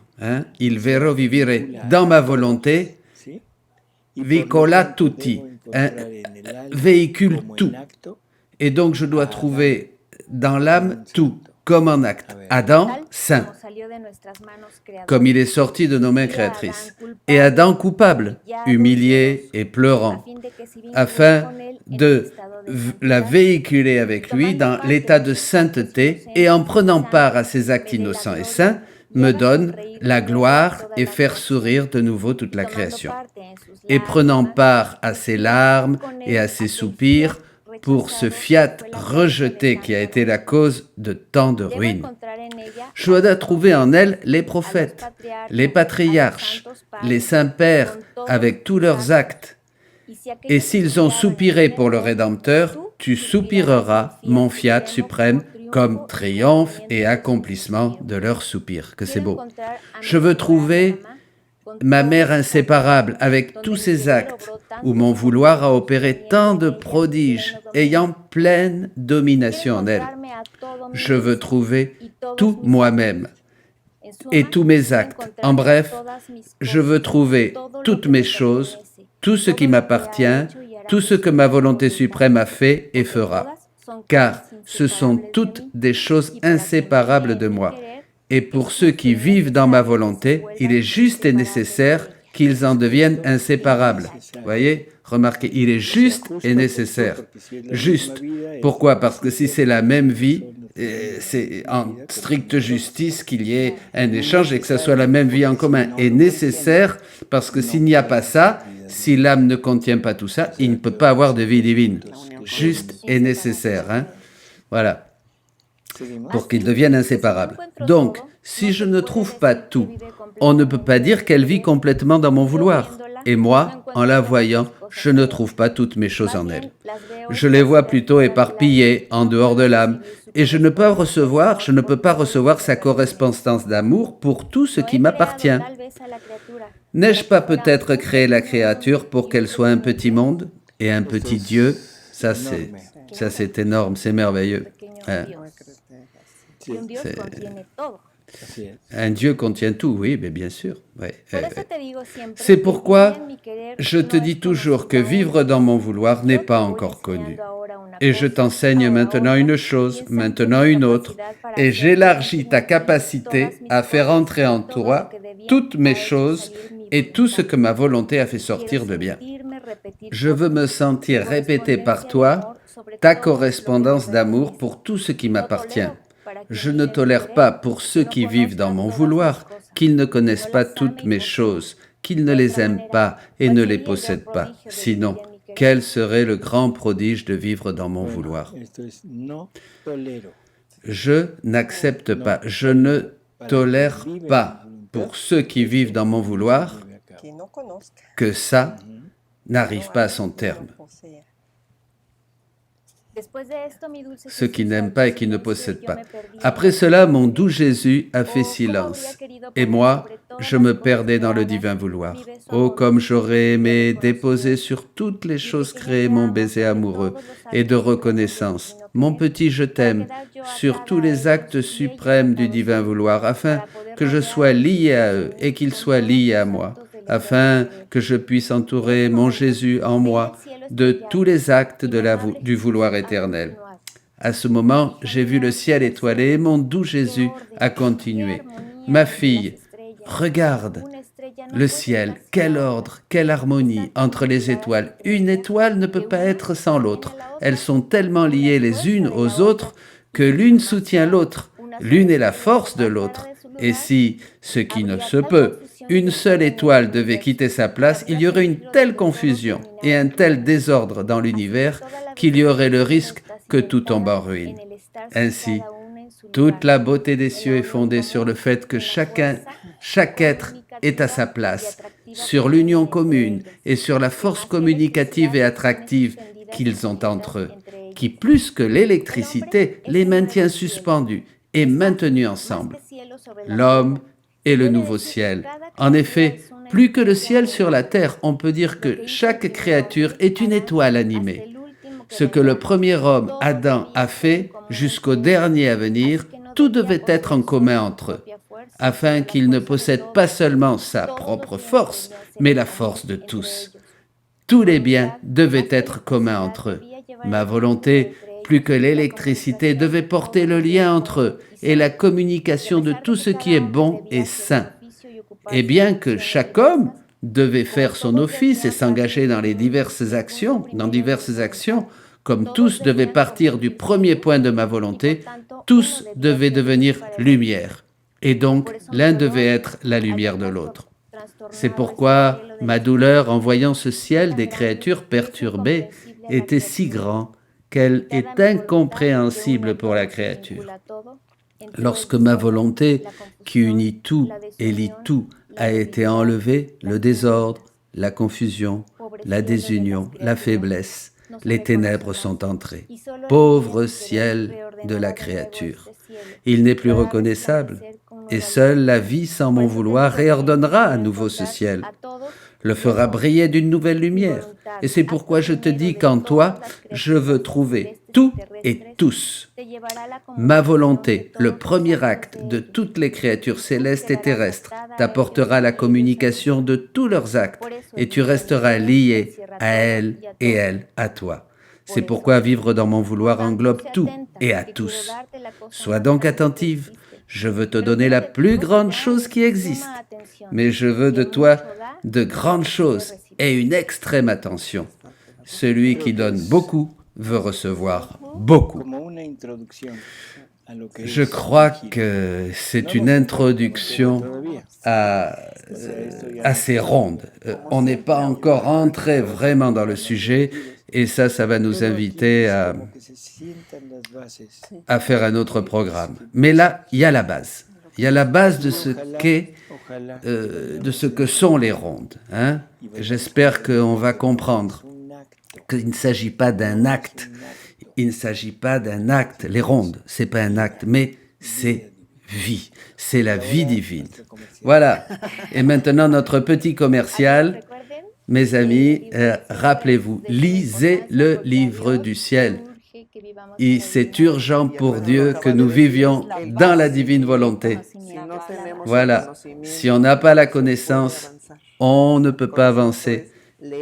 il vero vivere, dans ma volonté, vicola tutti, véhicule tout. Et donc je dois trouver dans l'âme tout, comme en acte. Adam, saint, comme il est sorti de nos mains créatrices. Et Adam, coupable, humilié et pleurant, afin de la véhiculer avec lui dans l'état de sainteté et en prenant part à ses actes innocents et saints, me donne la gloire et faire sourire de nouveau toute la création. Et prenant part à ses larmes et à ses soupirs pour ce fiat rejeté qui a été la cause de tant de ruines. Je dois trouver en elle les prophètes, les patriarches, les saints-pères avec tous leurs actes. Et s'ils ont soupiré pour le Rédempteur, tu soupireras, mon fiat suprême, comme triomphe et accomplissement de leur soupir. Que c'est beau. Je veux trouver ma mère inséparable avec tous ses actes, où mon vouloir a opéré tant de prodiges, ayant pleine domination en elle. Je veux trouver tout moi-même et tous mes actes. En bref, je veux trouver toutes mes choses, tout ce qui m'appartient, tout ce que ma volonté suprême a fait et fera, car ce sont toutes des choses inséparables de moi. Et pour ceux qui vivent dans ma volonté, il est juste et nécessaire qu'ils en deviennent inséparables. Vous voyez, remarquez, il est juste et nécessaire. Juste. Pourquoi? Parce que si c'est la même vie, c'est en stricte justice qu'il y ait un échange et que ça soit la même vie en commun. Et nécessaire, parce que s'il n'y a pas ça, si l'âme ne contient pas tout ça, il ne peut pas avoir de vie divine. Juste et nécessaire. Voilà. Pour qu'ils deviennent inséparables. Donc, si je ne trouve pas tout, on ne peut pas dire qu'elle vit complètement dans mon vouloir. Et moi, en la voyant, je ne trouve pas toutes mes choses en elle. Je les vois plutôt éparpillées, en dehors de l'âme, et je ne peux pas recevoir sa correspondance d'amour pour tout ce qui m'appartient. N'ai-je pas peut-être créé la créature pour qu'elle soit un petit monde et un petit Dieu? Ça, c'est énorme, c'est merveilleux. Un Dieu contient tout, oui, mais bien sûr. C'est pourquoi je te dis toujours que vivre dans mon vouloir n'est pas encore connu. Et je t'enseigne maintenant une chose, maintenant une autre, et j'élargis ta capacité à faire entrer en toi toutes mes choses et tout ce que ma volonté a fait sortir de bien. Je veux me sentir répéter par toi ta correspondance d'amour pour tout ce qui m'appartient. Je ne tolère pas pour ceux qui vivent dans mon vouloir qu'ils ne connaissent pas toutes mes choses, qu'ils ne les aiment pas et ne les possèdent pas. Sinon, quel serait le grand prodige de vivre dans mon vouloir? Je n'accepte pas, je ne tolère pas pour ceux qui vivent dans mon vouloir que no conozca, que ça n'arrive pas à son terme. o sea, Ceux qui n'aiment pas et qui ne possèdent pas. Après cela, mon doux Jésus a fait silence, et moi, je me perdais dans le divin vouloir. Oh, comme j'aurais aimé déposer sur toutes les choses créées mon baiser amoureux et de reconnaissance, mon petit je t'aime, sur tous les actes suprêmes du divin vouloir, afin que je sois lié à eux et qu'ils soient liés à moi, afin que je puisse entourer mon Jésus en moi de tous les actes du vouloir éternel. À ce moment, j'ai vu le ciel étoilé et mon doux Jésus a continué. Ma fille, regarde le ciel, quel ordre, quelle harmonie entre les étoiles. Une étoile ne peut pas être sans l'autre. Elles sont tellement liées les unes aux autres que l'une soutient l'autre. L'une est la force de l'autre. Et si, ce qui ne se peut, une seule étoile devait quitter sa place, il y aurait une telle confusion et un tel désordre dans l'univers qu'il y aurait le risque que tout tombe en ruine. Ainsi, toute la beauté des cieux est fondée sur le fait que chaque être est à sa place, sur l'union commune et sur la force communicative et attractive qu'ils ont entre eux, qui, plus que l'électricité, les maintient suspendus et maintenus ensemble. L'homme et le nouveau ciel. En effet, plus que le ciel sur la terre, on peut dire que chaque créature est une étoile animée. Ce que le premier homme, Adam, a fait, jusqu'au dernier à venir, tout devait être en commun entre eux, afin qu'il ne possède pas seulement sa propre force, mais la force de tous. Tous les biens devaient être communs entre eux. Ma volonté, plus que l'électricité, devait porter le lien entre eux et la communication de tout ce qui est bon et sain. Et bien que chaque homme devait faire son office et s'engager dans diverses actions, comme tous devaient partir du premier point de ma volonté, tous devaient devenir lumière. Et donc, l'un devait être la lumière de l'autre. C'est pourquoi ma douleur en voyant ce ciel des créatures perturbées était si grand qu'elle est incompréhensible pour la créature. Lorsque ma volonté, qui unit tout et lie tout, a été enlevée, le désordre, la confusion, la désunion, la faiblesse, les ténèbres sont entrées. Pauvre ciel de la créature. Il n'est plus reconnaissable, et seule la vie sans mon vouloir réordonnera à nouveau ce ciel, le fera briller d'une nouvelle lumière. Et c'est pourquoi je te dis qu'en toi, je veux trouver tout et tous. Ma volonté, le premier acte de toutes les créatures célestes et terrestres, t'apportera la communication de tous leurs actes, et tu resteras lié à elles et elles à toi. C'est pourquoi vivre dans mon vouloir englobe tout et à tous. Sois donc attentive. Je veux te donner la plus grande chose qui existe, mais je veux de toi de grandes choses et une extrême attention. Celui qui donne beaucoup veut recevoir beaucoup. Je crois que c'est une introduction assez ronde. On n'est pas encore entré vraiment dans le sujet et ça va nous inviter à faire un autre programme. Mais là, il y a la base. Il y a la base de ce de ce que sont les rondes. Hein? J'espère qu'on va comprendre qu'il ne s'agit pas d'un acte. Il ne s'agit pas d'un acte. Les rondes, c'est pas un acte, mais c'est vie. C'est la vie divine. Voilà. Et maintenant, notre petit commercial. Mes amis, rappelez-vous, lisez le livre du ciel. Et c'est urgent pour Dieu que nous vivions dans la divine volonté. Voilà. Si on n'a pas la connaissance, on ne peut pas avancer.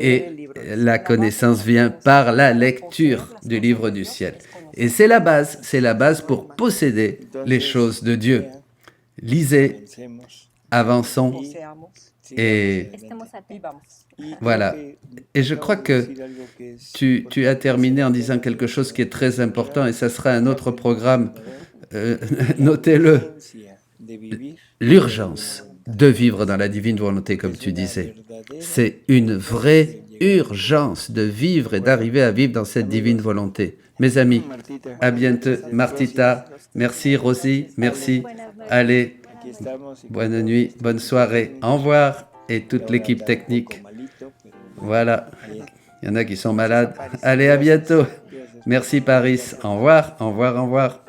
Et la connaissance vient par la lecture du livre du ciel. Et c'est la base pour posséder les choses de Dieu. Lisez, avançons et voilà. Et je crois que tu as terminé en disant quelque chose qui est très important et ça sera un autre programme. Notez-le. L'urgence de vivre dans la divine volonté, comme tu disais. C'est une vraie urgence de vivre et d'arriver à vivre dans cette divine volonté. Mes amis, à bientôt. Martita, merci Rosie, merci. Allez, Aquí estamos y bonne nuit, bonne soirée. Au revoir et toute l'équipe technique. malito, pero Voilà, ahí il y en a qui sont malades. Allez, à bientôt. Merci Paris. Au revoir, au revoir, au revoir.